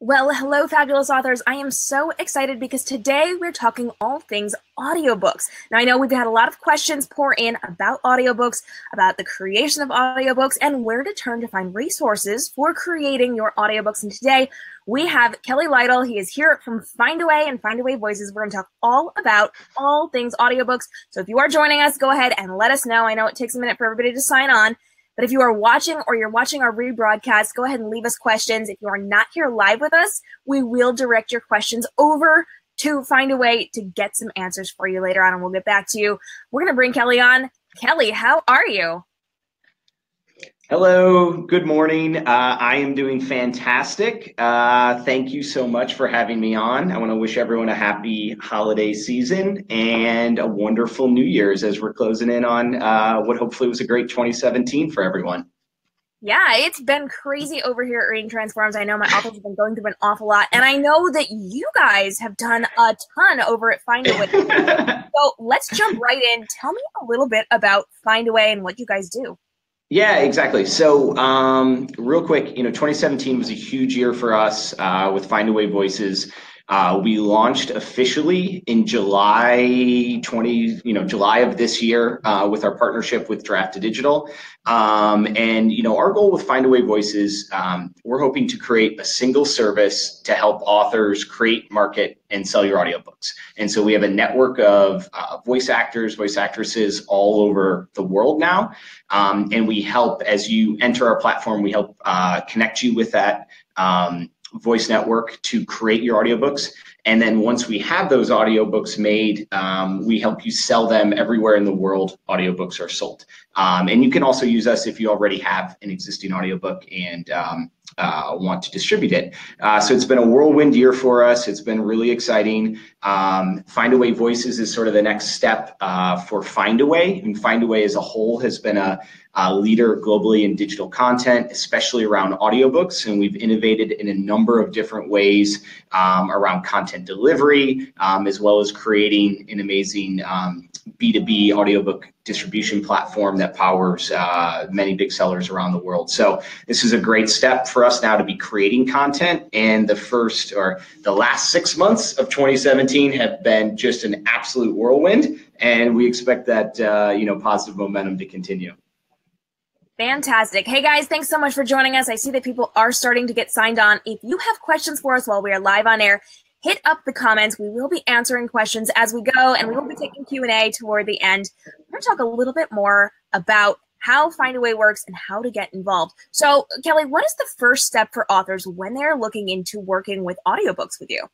Well, hello, fabulous authors. I am so excited because today we're talking all things audiobooks. Now, I know we've had a lot of questions pour in about audiobooks, about the creation of audiobooks, and where to turn to find resources for creating your audiobooks. And today we have Kelly Lytle. He is here from Findaway and Findaway Voices. We're going to talk all about all things audiobooks. So if you are joining us, go ahead and let us know. I know it takes a minute for everybody to sign on. But if you are watching or you're watching our rebroadcast, go ahead and leave us questions. If you are not here live with us, we will direct your questions over to Findaway to get some answers for you later on, and we'll get back to you. We're going to bring Kelly on. Kelly, how are you? Hello, good morning. I am doing fantastic. Thank you so much for having me on. I want to wish everyone a happy holiday season and a wonderful New Year's as we're closing in on what hopefully was a great 2017 for everyone. Yeah, it's been crazy over here at Reading Transforms. I know my authors have been going through an awful lot, and I know that you guys have done a ton over at Findaway. So let's jump right in. Tell me a little bit about Findaway and what you guys do. Yeah, exactly. So real quick, 2017 was a huge year for us with Findaway Voices. We launched officially in July of this year with our partnership with Draft Digital. Our goal with Findaway Voices, we're hoping to create a single service to help authors create, market, and sell your audiobooks. And so we have a network of voice actors, voice actresses all over the world now. And we help, as you enter our platform, we help connect you with that voice network to create your audiobooks. And then once we have those audiobooks made, we help you sell them everywhere in the world audiobooks are sold. And you can also use us if you already have an existing audiobook and want to distribute it. So it's been a whirlwind year for us. It's been really exciting. Findaway Voices is sort of the next step for Findaway. And Findaway as a whole has been a leader globally in digital content, especially around audiobooks. And we've innovated in a number of different ways around content delivery, as well as creating an amazing B2B audiobook distribution platform that powers many big sellers around the world. So this is a great step for us now to be creating content. And the last 6 months of 2017 have been just an absolute whirlwind. And we expect that, positive momentum to continue. Fantastic. Hey guys, thanks so much for joining us. I see that people are starting to get signed on. If you have questions for us while we are live on air, hit up the comments. We will be answering questions as we go, and we will be taking Q&A toward the end. We're going to talk a little bit more about how Findaway works and how to get involved. So, Kelly, what is the first step for authors when they're looking into working with audiobooks with you?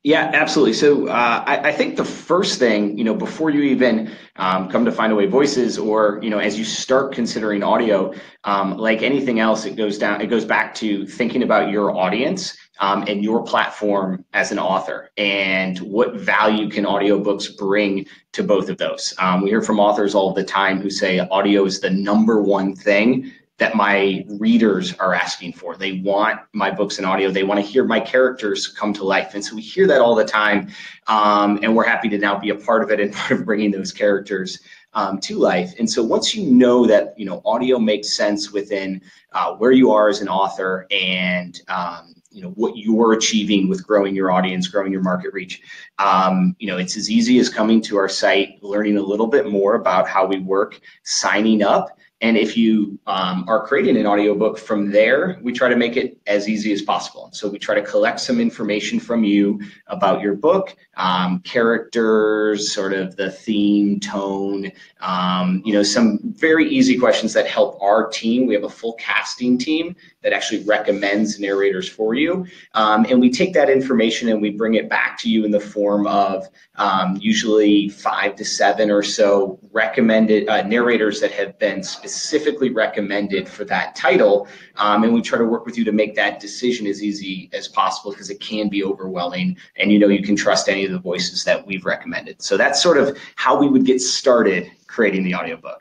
Yeah, absolutely. So I think the first thing, before you even come to Findaway Voices or, as you start considering audio, like anything else, it goes back to thinking about your audience and your platform as an author and what value can audiobooks bring to both of those. We hear from authors all the time who say audio is the number one thing that my readers are asking for. They want my books in audio. They want to hear my characters come to life. And so we hear that all the time. And we're happy to now be a part of it and part of bringing those characters to life. And so once you know that, audio makes sense within where you are as an author and, what you're achieving with growing your audience, growing your market reach. It's as easy as coming to our site, learning a little bit more about how we work, signing up. And if you are creating an audiobook from there, we try to make it as easy as possible. So we try to collect some information from you about your book, characters, sort of the theme, tone, some very easy questions that help our team. We have a full casting team that actually recommends narrators for you. And we take that information and we bring it back to you in the form of usually 5 to 7 or so recommended narrators that have been specifically recommended for that title. And we try to work with you to make that decision as easy as possible because it can be overwhelming. And you can trust any of the voices that we've recommended. So that's sort of how we would get started creating the audiobook.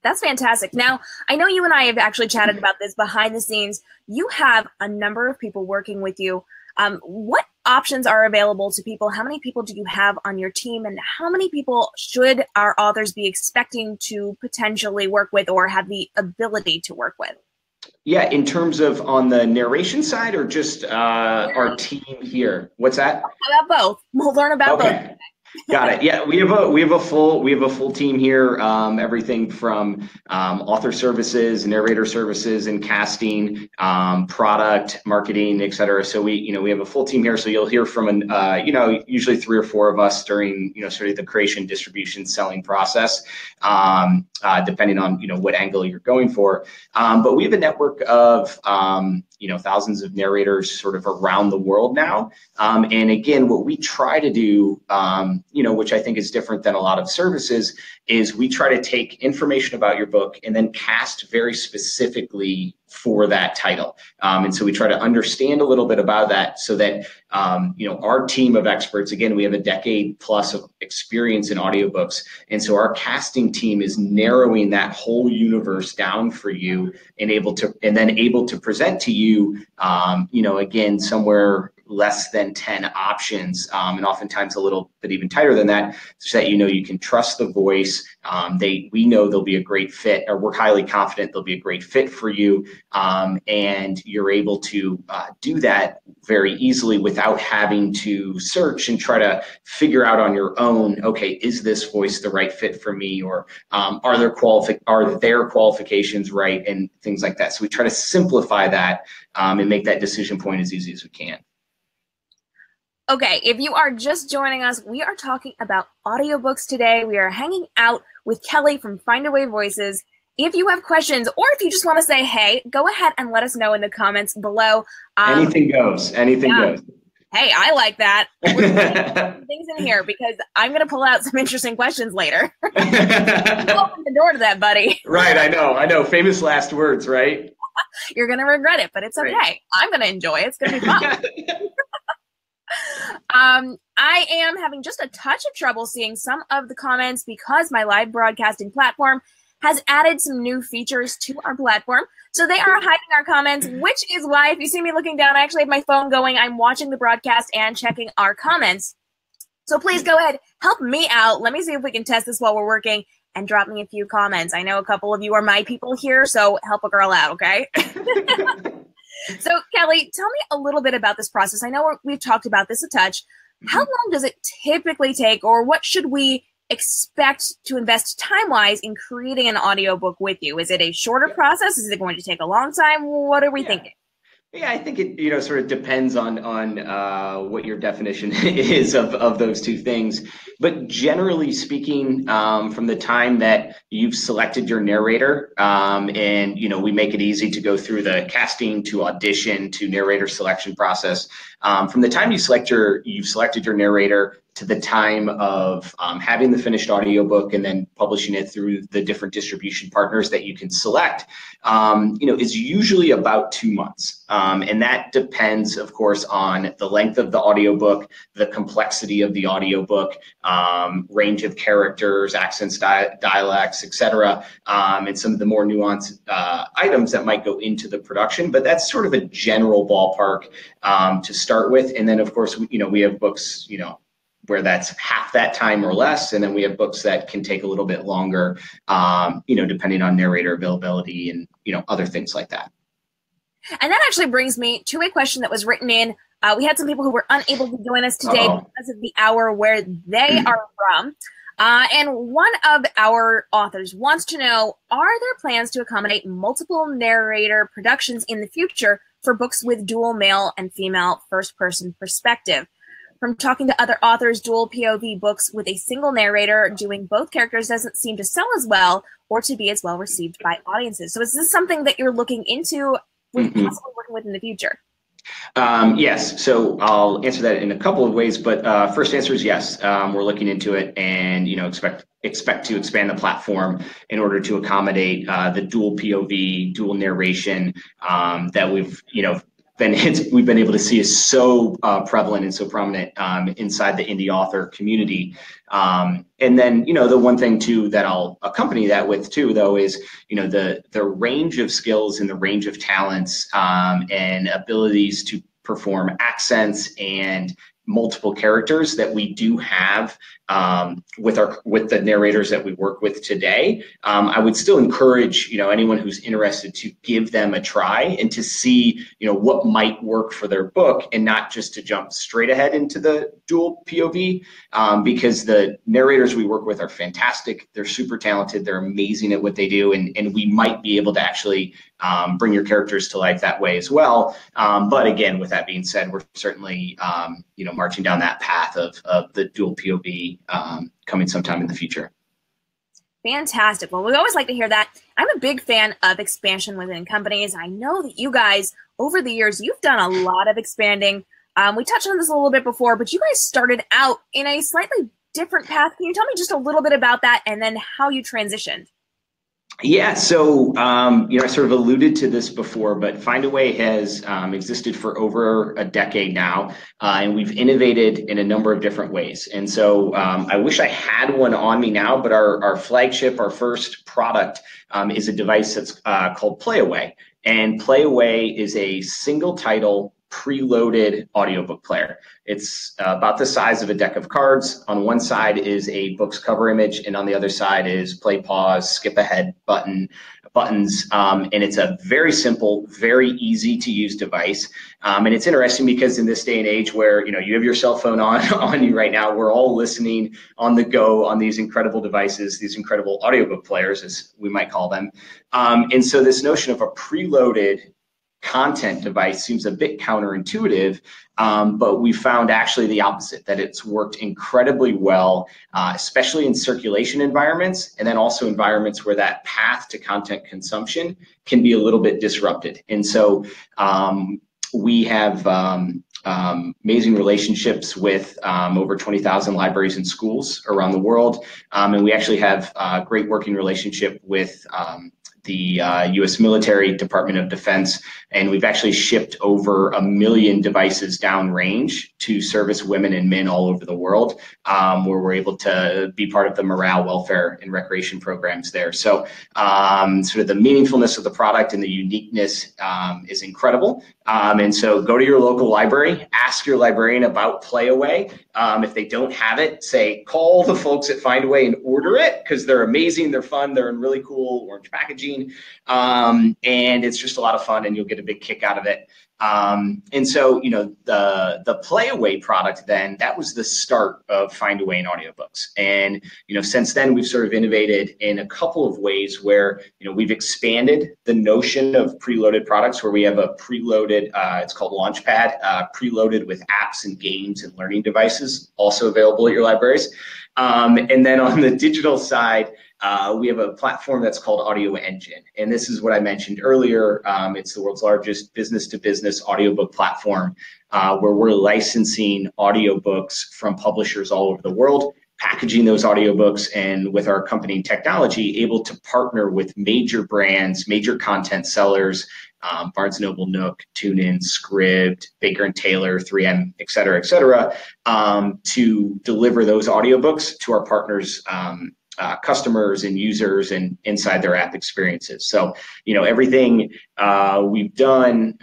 That's fantastic. Now, I know you and I have actually chatted about this behind the scenes. You have a number of people working with you. What options are available to people? How many people do you have on your team? And how many people should our authors be expecting to potentially work with or have the ability to work with? Yeah, in terms of on the narration side or just our team here? What's that? About both. We'll learn about both. Okay. Got it. Yeah, we have a full team here. Everything from author services, narrator services, and casting, product, marketing, et cetera. So we have a full team here. So you'll hear from usually 3 or 4 of us during sort of the creation, distribution, selling process, depending on what angle you're going for. But we have a network of thousands of narrators sort of around the world now. And again, what we try to do, which I think is different than a lot of services, is we try to take information about your book and then cast very specifically for that title. And so we try to understand a little bit about that so that, our team of experts, again, we have a decade plus of experience in audiobooks. And so our casting team is narrowing that whole universe down for you and then able to present to you, again, somewhere less than 10 options, and oftentimes a little bit even tighter than that, so that you can trust the voice. We know they'll be a great fit, or we're highly confident they'll be a great fit for you, and you're able to do that very easily without having to search and try to figure out on your own, okay, is this voice the right fit for me, or are their qualifications right, and things like that. So we try to simplify that and make that decision point as easy as we can. Okay, if you are just joining us, we are talking about audiobooks today. We are hanging out with Kelly from Findaway Voices. If you have questions, or if you just want to say hey, go ahead and let us know in the comments below. Anything goes. Anything goes. Hey, I like that. We're putting things in here because I'm going to pull out some interesting questions later. You open the door to that, buddy. Right, I know. Famous last words, right? You're going to regret it, but it's okay. Right. I'm going to enjoy it. It's going to be fun. I am having just a touch of trouble seeing some of the comments because my live broadcasting platform has added some new features to our platform. So they are hiding our comments, which is why if you see me looking down, I actually have my phone going. I'm watching the broadcast and checking our comments. So please go ahead, help me out. Let me see if we can test this while we're working and drop me a few comments. I know a couple of you are my people here, so help a girl out, okay? So, Kelly, tell me a little bit about this process. I know we've talked about this a touch. How long does it typically take, or what should we expect to invest time-wise in creating an audiobook with you? Is it a shorter process? Is it going to take a long time? What are we thinking? Yeah, I think it sort of depends on what your definition is of those two things. But generally speaking, from the time that you've selected your narrator, and we make it easy to go through the casting to audition to narrator selection process. From the time you've selected your narrator to the time of having the finished audiobook and then publishing it through the different distribution partners that you can select, is usually about 2 months. And that depends, of course, on the length of the audiobook, the complexity of the audiobook, range of characters, accents, dialects, etc., and some of the more nuanced items that might go into the production. But that's sort of a general ballpark to start with. And then, of course, we have books, where that's half that time or less. And then we have books that can take a little bit longer, depending on narrator availability and, other things like that. And that actually brings me to a question that was written in. We had some people who were unable to join us today because of the hour where they are from. And one of our authors wants to know, are there plans to accommodate multiple narrator productions in the future for books with dual male and female first-person perspective? From talking to other authors, dual POV books with a single narrator doing both characters doesn't seem to sell as well or to be as well received by audiences. So is this something that you're looking into, possibly working with in the future? Yes. So I'll answer that in a couple of ways, but first answer is yes. We're looking into it and, expect to expand the platform in order to accommodate the dual POV, dual narration that we've been able to see is so prevalent and so prominent inside the indie author community. And then, the one thing too that I'll accompany that with too, though, is, the range of skills and the range of talents and abilities to perform accents and multiple characters that we do have with the narrators that we work with today. I would still encourage anyone who's interested to give them a try and to see what might work for their book, and not just to jump straight ahead into the dual POV, because the narrators we work with are fantastic. They're super talented. They're amazing at what they do, and we might be able to actually bring your characters to life that way as well. But again, with that being said, we're certainly marching down that path of the dual POV coming sometime in the future. Fantastic. Well, we always like to hear that. I'm a big fan of expansion within companies. I know that you guys, over the years, you've done a lot of expanding. We touched on this a little bit before, but you guys started out in a slightly different path. Can you tell me just a little bit about that and then how you transitioned? Yeah, so I sort of alluded to this before, but Findaway has existed for over a decade now, and we've innovated in a number of different ways. And so I wish I had one on me now, but our flagship, our first product, is a device that's called Playaway. And Playaway is a single title preloaded audiobook player. It's about the size of a deck of cards. On one side is a book's cover image, and on the other side is play, pause, skip ahead buttons. And it's a very simple, very easy to use device. And it's interesting because in this day and age where you have your cell phone on you right now, we're all listening on the go on these incredible devices, these incredible audiobook players, as we might call them. And so this notion of a preloaded content device seems a bit counterintuitive, but we found actually the opposite, that it's worked incredibly well, especially in circulation environments, and then also environments where that path to content consumption can be a little bit disrupted. And so we have amazing relationships with over 20,000 libraries and schools around the world, and we actually have a great working relationship with the U.S. Military Department of Defense, and we've actually shipped over 1 million devices downrange to service women and men all over the world, where we're able to be part of the morale, welfare, and recreation programs there. So sort of the meaningfulness of the product and the uniqueness is incredible. And so go to your local library, ask your librarian about Playaway. If they don't have it, call the folks at Findaway and order it, because they're amazing, they're fun, they're in really cool orange packaging, and it's just a lot of fun, and you'll get a big kick out of it. And so, the Playaway product, then, that was the start of Findaway and audiobooks. And, since then we've sort of innovated in a couple of ways where, we've expanded the notion of preloaded products, where we have a preloaded, it's called Launchpad, preloaded with apps and games and learning devices, also available at your libraries. And then on the digital side, we have a platform that's called Audio Engine. And this is what I mentioned earlier. It's the world's largest business-to-business audiobook platform, where we're licensing audiobooks from publishers all over the world, packaging those audiobooks, and with our accompanying technology, able to partner with major brands, major content sellers, Barnes & Noble, Nook, TuneIn, Scribd, Baker & Taylor, 3M, et cetera, to deliver those audiobooks to our partners, customers and users, and inside their app experiences. So, everything we've done,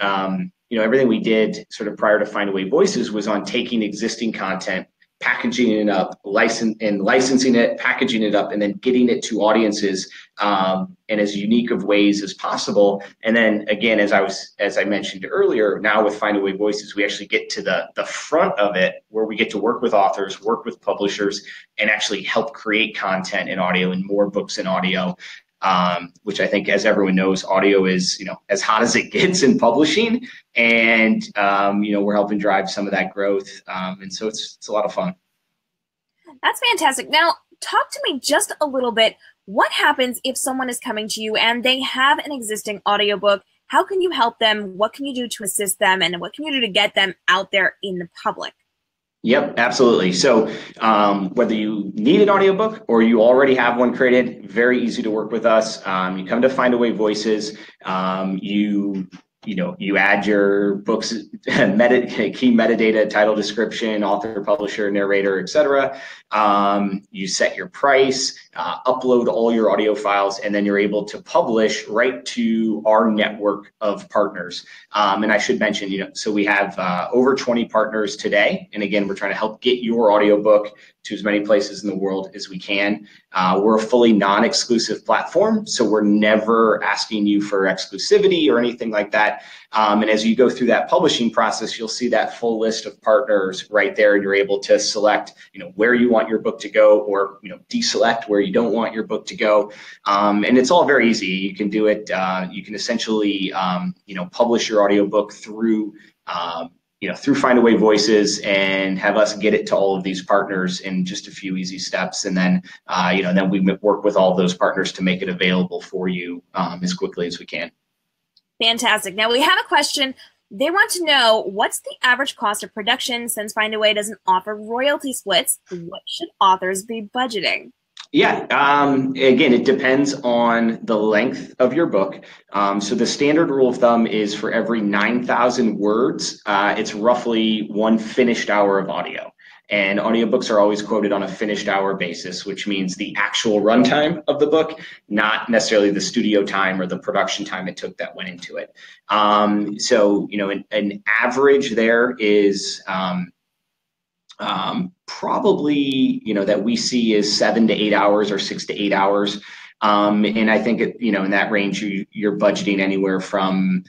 everything we did sort of prior to Findaway Voices was on taking existing content, packaging it up, licensing it, packaging it up, and then getting it to audiences in as unique of ways as possible. And then again, as I mentioned earlier, now with Findaway Voices, we actually get to the front of it, where we get to work with authors, work with publishers, and actually help create content in audio and more books in audio. Which I think, as everyone knows, audio is, as hot as it gets in publishing, and we're helping drive some of that growth, and so it's a lot of fun. That's fantastic. Now, talk to me just a little bit. What happens if someone is coming to you and they have an existing audiobook? How can you help them? What can you do to assist them? And what can you do to get them out there in the public? Yep, absolutely. So whether you need an audiobook or you already have one created, very easy to work with us. You come to Findaway Voices, you you add your book's key metadata, title, description, author, publisher, narrator, etc. You set your price, upload all your audio files, and then you're able to publish right to our network of partners. And I should mention, so we have over 20 partners today. And again, we're trying to help get your audiobook to as many places in the world as we can. We're a fully non-exclusive platform, so we're never asking you for exclusivity or anything like that. And as you go through that publishing process, you'll see that full list of partners right there, and you're able to select, where you want your book to go, or deselect where you don't want your book to go. And it's all very easy. You can do it. You can essentially, publish your audiobook through through Findaway Voices, and have us get it to all of these partners in just a few easy steps. And then, then we work with all of those partners to make it available for you as quickly as we can. Fantastic. Now we have a question. They want to know, what's the average cost of production since Findaway doesn't offer royalty splits? What should authors be budgeting? Yeah, again, it depends on the length of your book. So the standard rule of thumb is for every 9,000 words, it's roughly 1 finished hour of audio. And audiobooks are always quoted on a finished hour basis, which means the actual runtime of the book, not necessarily the studio time or the production time it took that went into it. So, an average there is probably, that we see is 7 to 8 hours or 6 to 8 hours. And I think, in that range, you're budgeting anywhere from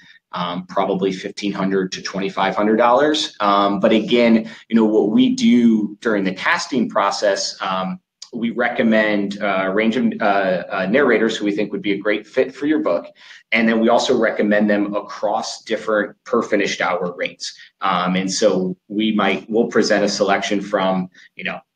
probably $1,500 to $2,500. But again, what we do during the casting process, we recommend a range of narrators who we think would be a great fit for your book. And then we also recommend them across different per finished hour rates. And so we'll present a selection from,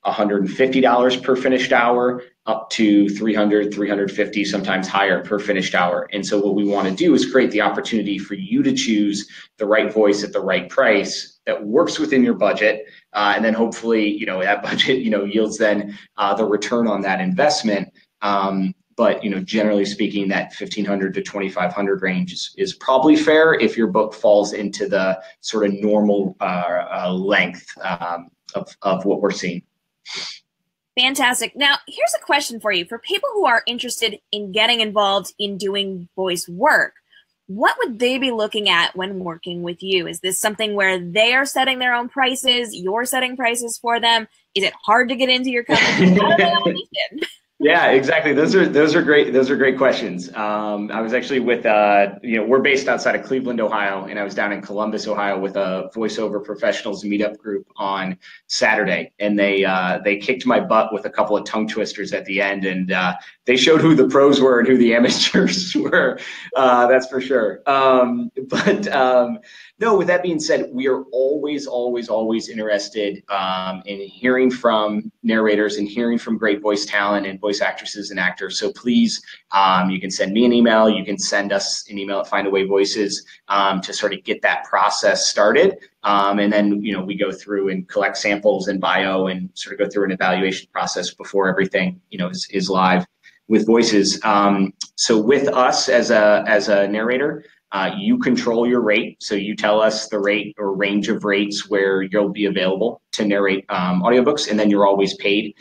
$150 per finished hour up to $300, $350, sometimes higher per finished hour. And so what we want to do is create the opportunity for you to choose the right voice at the right price that works within your budget. And then hopefully, that budget, yields then the return on that investment. But generally speaking, that $1,500 to $2,500 range is probably fair if your book falls into the sort of normal length of what we're seeing. Fantastic. Now, here's a question for you. For people who are interested in getting involved in doing voice work, what would they be looking at when working with you? Is this something where they are setting their own prices, you're setting prices for them? Is it hard to get into your company? How do they audition? Yeah, exactly. Those are great. Those are great questions. I was actually with, we're based outside of Cleveland, Ohio, and I was down in Columbus, Ohio, with a voiceover professionals meetup group on Saturday, and they kicked my butt with a couple of tongue twisters at the end, and they showed who the pros were and who the amateurs were. That's for sure. No, with that being said, we are always interested in hearing from narrators and hearing from great voice talent and voice actresses and actors. So please, you can send me an email. You can send us an email at Findaway Voices to sort of get that process started. And then, we go through and collect samples and bio and sort of go through an evaluation process before everything, is live with Voices. So with us as a narrator, you control your rate. So you tell us the rate or range of rates where you'll be available to narrate audiobooks, and then you're always paid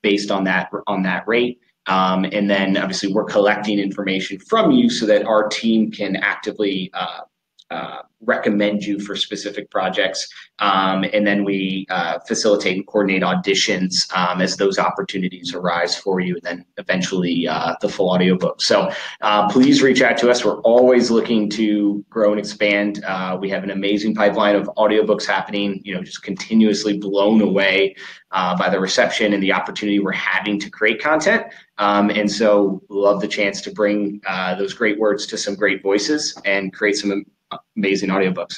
based on that rate. And then obviously we're collecting information from you so that our team can actively recommend you for specific projects. And then we facilitate and coordinate auditions as those opportunities arise for you, and then eventually the full audiobook. So please reach out to us. We're always looking to grow and expand. We have an amazing pipeline of audiobooks happening, just continuously blown away by the reception and the opportunity we're having to create content. And so love the chance to bring those great words to some great voices and create some amazing audiobooks.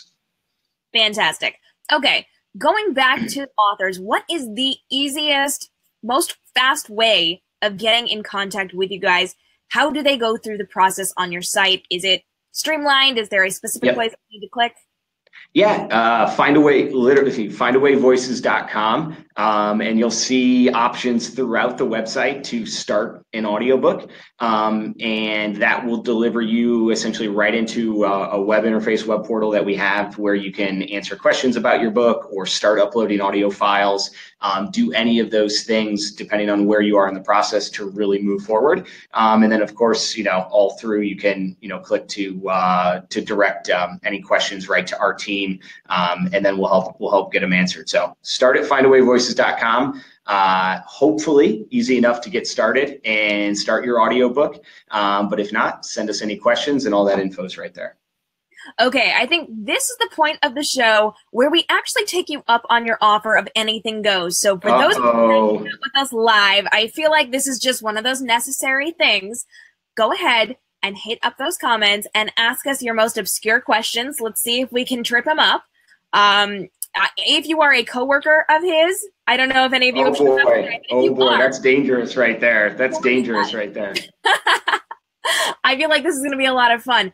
Fantastic. Okay, going back to authors, what is the easiest, most fast way of getting in contact with you guys? How do they go through the process on your site? Is it streamlined? Is there a specific place you need to click? Yeah, Findaway, literally findawayvoices.com, and you'll see options throughout the website to start an audiobook, and that will deliver you essentially right into a web interface, web portal that we have where you can answer questions about your book or start uploading audio files, do any of those things depending on where you are in the process to really move forward. And then, of course, all through you can click to direct any questions right to our team. And then we'll help get them answered. So start at findawayvoices.com. Hopefully easy enough to get started and start your audiobook. But if not, send us any questions and all that info is right there. Okay, I think this is the point of the show where we actually take you up on your offer of anything goes. So for those who with us live, I feel like this is just one of those necessary things. Go ahead and hit up those comments and ask us your most obscure questions. Let's see if we can trip him up. If you are a coworker of his, I don't know if any of you. Oh boy, that's dangerous right there. That's dangerous right there. I feel like this is going to be a lot of fun.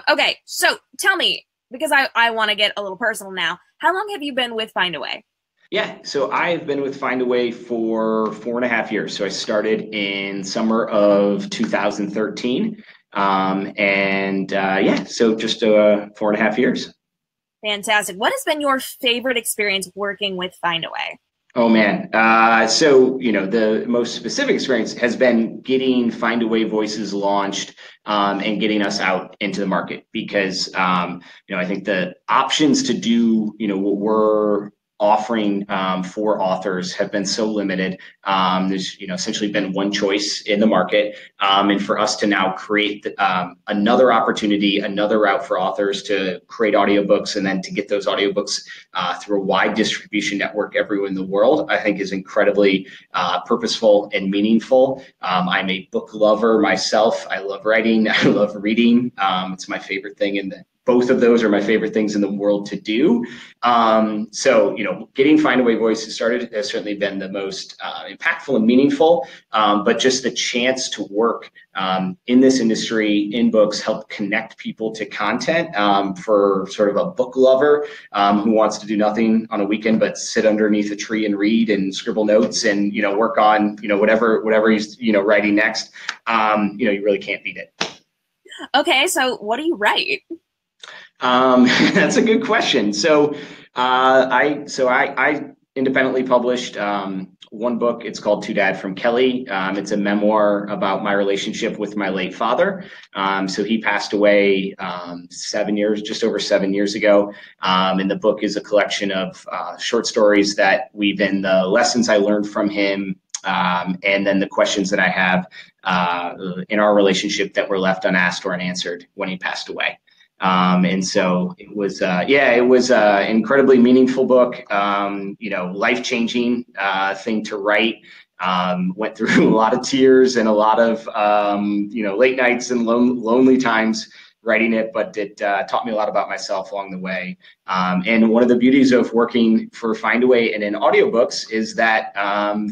Okay, so tell me, because I want to get a little personal now. How long have you been with Findaway? Yeah, so I've been with Findaway for 4.5 years. So I started in summer of 2013. Yeah, so just 4.5 years. Fantastic. What has been your favorite experience working with Findaway? Oh man. So, the most specific experience has been getting Findaway Voices launched and getting us out into the market because, I think the options to do, what we're offering for authors have been so limited. There's essentially been one choice in the market, and for us to now create another opportunity, another route for authors to create audiobooks and then to get those audiobooks through a wide distribution network everywhere in the world, I think is incredibly purposeful and meaningful. I'm a book lover myself. I love writing. I love reading. It's my favorite thing both of those are my favorite things in the world to do. So, getting Findaway Voices started has certainly been the most impactful and meaningful, but just the chance to work in this industry, in books, help connect people to content for sort of a book lover who wants to do nothing on a weekend but sit underneath a tree and read and scribble notes and, work on, whatever he's, writing next. You really can't beat it. Okay, so what do you write? That's a good question. So, I independently published one book. It's called To Dad from Kelly. It's a memoir about my relationship with my late father. So he passed away just over 7 years ago. And the book is a collection of short stories that weave in the lessons I learned from him, and then the questions that I have in our relationship that were left unasked or unanswered when he passed away. And so it was, an incredibly meaningful book, life-changing thing to write. Went through a lot of tears and a lot of, late nights and lonely times writing it, but it taught me a lot about myself along the way. And one of the beauties of working for Findaway and in audiobooks is that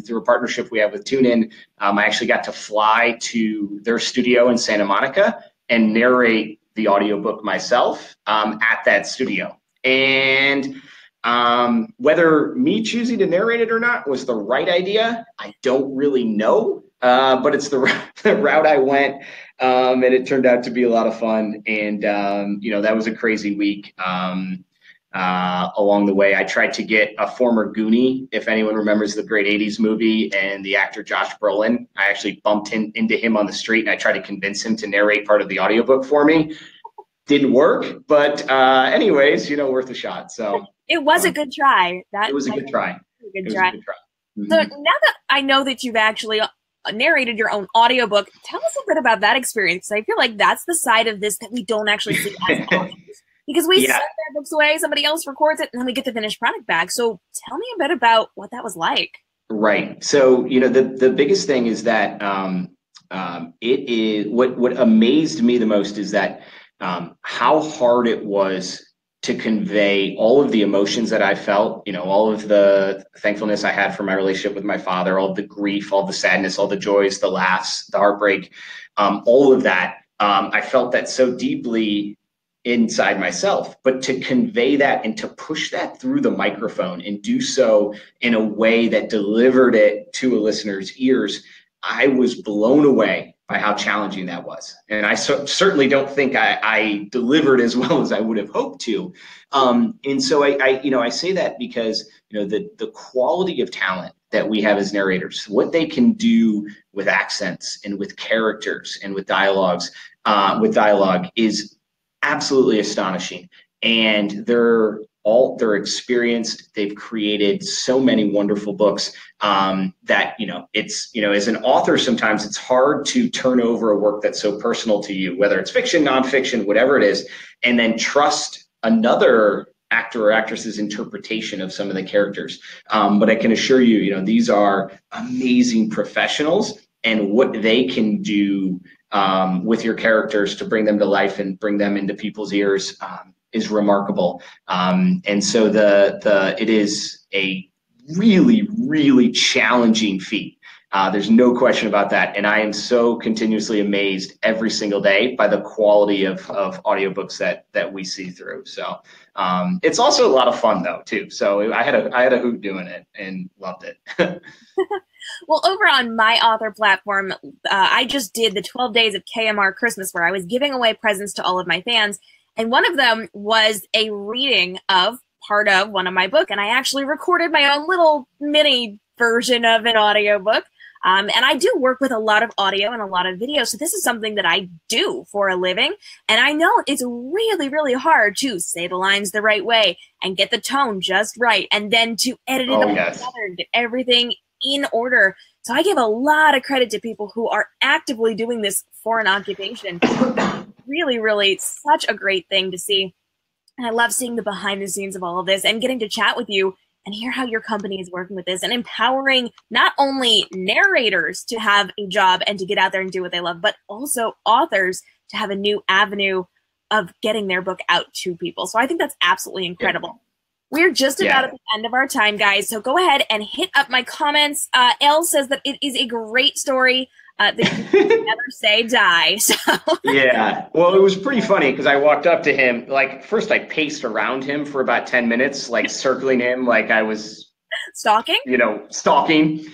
through a partnership we have with TuneIn, I actually got to fly to their studio in Santa Monica and narrate the audiobook myself at that studio. And whether me choosing to narrate it or not was the right idea, I don't really know, but it's the route I went, and it turned out to be a lot of fun. And, that was a crazy week. Along the way, I tried to get a former Goonie, if anyone remembers the great 80s movie, and the actor Josh Brolin. I actually bumped into him on the street and I tried to convince him to narrate part of the audiobook for me. Didn't work, but anyways, worth a shot. So it was a good try. It was a good try. Mm-hmm. So now that I know that you've actually narrated your own audiobook, tell us a bit about that experience. I feel like that's the side of this that we don't actually see as authors. Because we send our books away, somebody else records it, and then we get the finished product back. So tell me a bit about what that was like. Right. So, the biggest thing is that it is what amazed me the most is that how hard it was to convey all of the emotions that I felt, all of the thankfulness I had for my relationship with my father, all the grief, all the sadness, all the joys, the laughs, the heartbreak, all of that. I felt that so deeply inside myself, but to convey that and to push that through the microphone and do so in a way that delivered it to a listener's ears, I was blown away by how challenging that was. And I certainly don't think I delivered as well as I would have hoped to. And so I say that because, the quality of talent that we have as narrators, what they can do with accents and with characters and with dialogue is absolutely astonishing. And they're experienced. They've created so many wonderful books that, it's, as an author, sometimes it's hard to turn over a work that's so personal to you, whether it's fiction, nonfiction, whatever it is, and then trust another actor or actress's interpretation of some of the characters. But I can assure you, these are amazing professionals, and what they can do with your characters to bring them to life and bring them into people's ears is remarkable. And so it is a really, really challenging feat. There's no question about that. And I am so continuously amazed every single day by the quality of audiobooks that we see through. So it's also a lot of fun though, too. So I had a hoot doing it and loved it. Well, over on my author platform, I just did the 12 days of KMR Christmas, where I was giving away presents to all of my fans. And one of them was a reading of part of one of my book. And I actually recorded my own little mini version of an audiobook. And I do work with a lot of audio and a lot of video. So this is something that I do for a living. And I know it's really, really hard to say the lines the right way and get the tone just right. And then to edit it all together and get everything in order. So I give a lot of credit to people who are actively doing this for an occupation. Really, really such a great thing to see. And I love seeing the behind the scenes of all of this and getting to chat with you and hear how your company is working with this and empowering not only narrators to have a job and to get out there and do what they love, but also authors to have a new avenue of getting their book out to people. So I think that's absolutely incredible. Yeah. We're just about at the end of our time, guys. So go ahead and hit up my comments. Elle says that it is a great story. That you never say die. So. Yeah. Well, it was pretty funny because I walked up to him. First I paced around him for about 10 minutes, circling him like I was stalking. Stalking.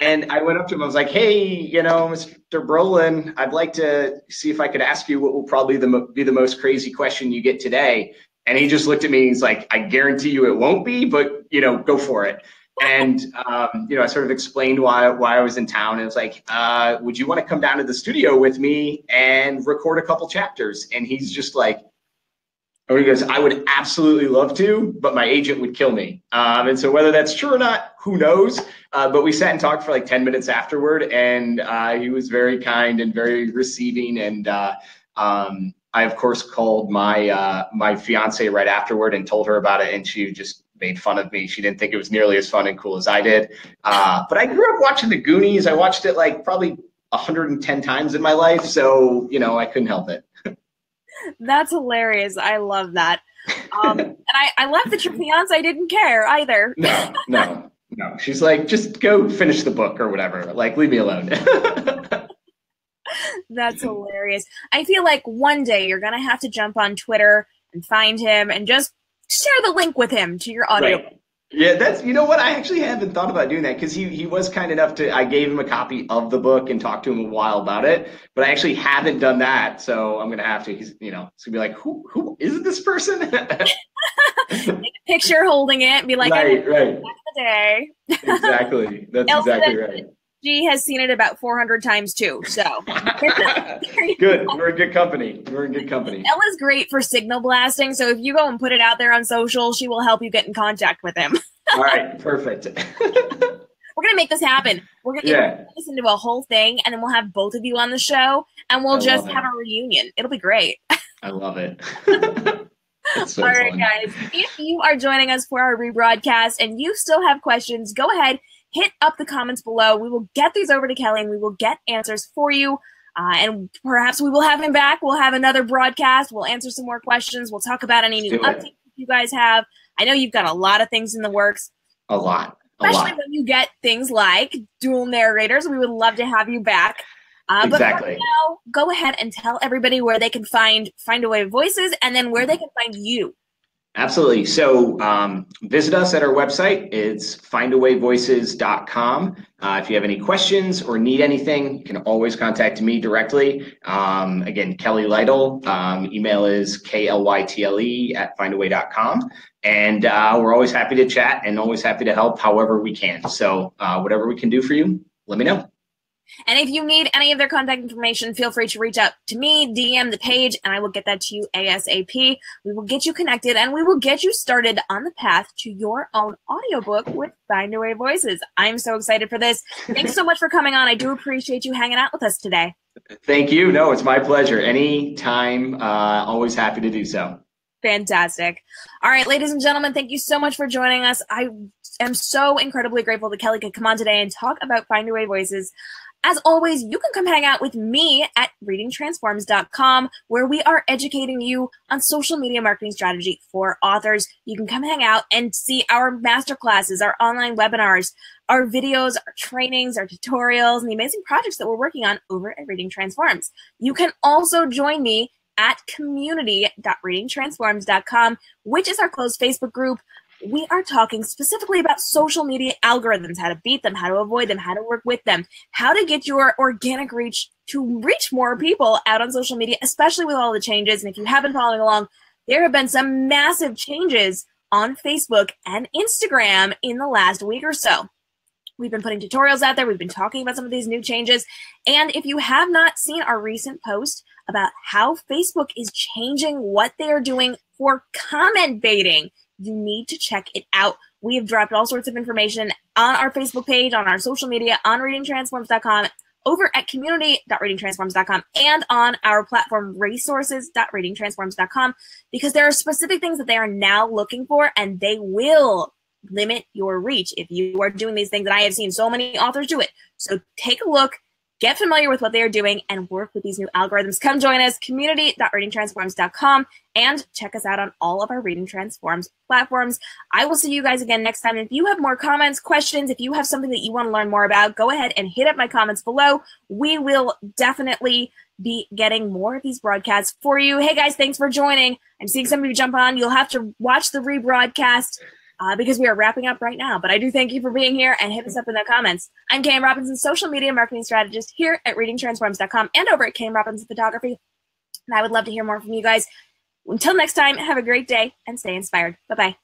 And I went up to him. I was like, "Hey, Mr. Brolin, I'd like to see if I could ask you what will probably be the most crazy question you get today." And he just looked at me. He's like, "I guarantee you it won't be, but go for it." And I sort of explained why I was in town. And it was like, "Would you want to come down to the studio with me and record a couple chapters?" And he's just like, or he goes, "I would absolutely love to, but my agent would kill me." And so whether that's true or not, who knows? But we sat and talked for 10 minutes afterward, and he was very kind and very receiving. And I, of course, called my fiance right afterward and told her about it, and she just made fun of me. She didn't think it was nearly as fun and cool as I did. But I grew up watching The Goonies. I watched it probably 110 times in my life, so I couldn't help it. That's hilarious. I love that. And I love that your fiance didn't care either. No. She's like, "Just go finish the book or whatever. Leave me alone." That's hilarious. I feel like one day you're going to have to jump on Twitter and find him and just share the link with him to your audio. Right. Yeah, that's, what, I actually haven't thought about doing that because he was kind enough I gave him a copy of the book and talked to him a while about it, but I actually haven't done that. So I'm going to have to, he's, it's going to be like, who is this person? Take a picture holding it and be like, right. Back in the day. Exactly. That's exactly right. She has seen it about 400 times too, so. Good. We're in good company. Ella's great for signal blasting, so if you go and put it out there on social, she will help you get in contact with him. All right, perfect. We're going to make this happen. We're going to listen to a whole thing, and then we'll have both of you on the show, and we'll just have a reunion. It'll be great. I love it. So all right, guys. If you are joining us for our rebroadcast and you still have questions, go ahead. Hit up the comments below. We will get these over to Kelly and we will get answers for you. And perhaps we will have him back. We'll have another broadcast. We'll answer some more questions. We'll talk about any new updates you guys have. I know you've got a lot of things in the works. A lot. Especially when you get things like dual narrators. We would love to have you back. But for Exactly. now, go ahead and tell everybody where they can find Findaway Voices and then where they can find you. Absolutely. So visit us at our website. It's findawayvoices.com. If you have any questions or need anything, you can always contact me directly. Again, Kelly Lytle. Email is KLYTLE@findaway.com. And we're always happy to chat and always happy to help however we can. So whatever we can do for you, let me know. And if you need any of their contact information, feel free to reach out to me, DM the page, and I will get that to you ASAP. We will get you connected, and we will get you started on the path to your own audiobook with Findaway Voices. I'm so excited for this. Thanks so much for coming on. I do appreciate you hanging out with us today. Thank you. No, it's my pleasure. Anytime. Always happy to do so. Fantastic. All right, ladies and gentlemen, thank you so much for joining us. I am so incredibly grateful that Kelly could come on today and talk about Findaway Voices. As always, you can come hang out with me at readingtransforms.com, where we are educating you on social media marketing strategy for authors. You can come hang out and see our masterclasses, our online webinars, our videos, our trainings, our tutorials, and the amazing projects that we're working on over at Reading Transforms. You can also join me at community.readingtransforms.com, which is our closed Facebook group. We are talking specifically about social media algorithms, how to beat them, how to avoid them, how to work with them, how to get your organic reach to reach more people out on social media, especially with all the changes. And if you have been following along, there have been some massive changes on Facebook and Instagram in the last week or so. We've been putting tutorials out there. We've been talking about some of these new changes. And if you have not seen our recent post about how Facebook is changing what they are doing for comment baiting, you need to check it out. We have dropped all sorts of information on our Facebook page, on our social media, on readingtransforms.com, over at community.readingtransforms.com, and on our platform resources.readingtransforms.com, because there are specific things that they are now looking for, and they will limit your reach if you are doing these things. And I have seen so many authors do it. So take a look, get familiar with what they are doing, and work with these new algorithms. Come join us, community.readingtransforms.com, and check us out on all of our Reading Transforms platforms. I will see you guys again next time. If you have more comments, questions, if you have something that you want to learn more about, go ahead and hit up my comments below. We will definitely be getting more of these broadcasts for you. Hey guys, thanks for joining. I'm seeing some of you jump on. You'll have to watch the rebroadcast because we are wrapping up right now. But I do thank you for being here, and hit us up in the comments. I'm K.M. Robinson, social media marketing strategist here at readingtransforms.com and over at K.M. Robinson Photography. And I would love to hear more from you guys. Until next time, have a great day and stay inspired. Bye-bye.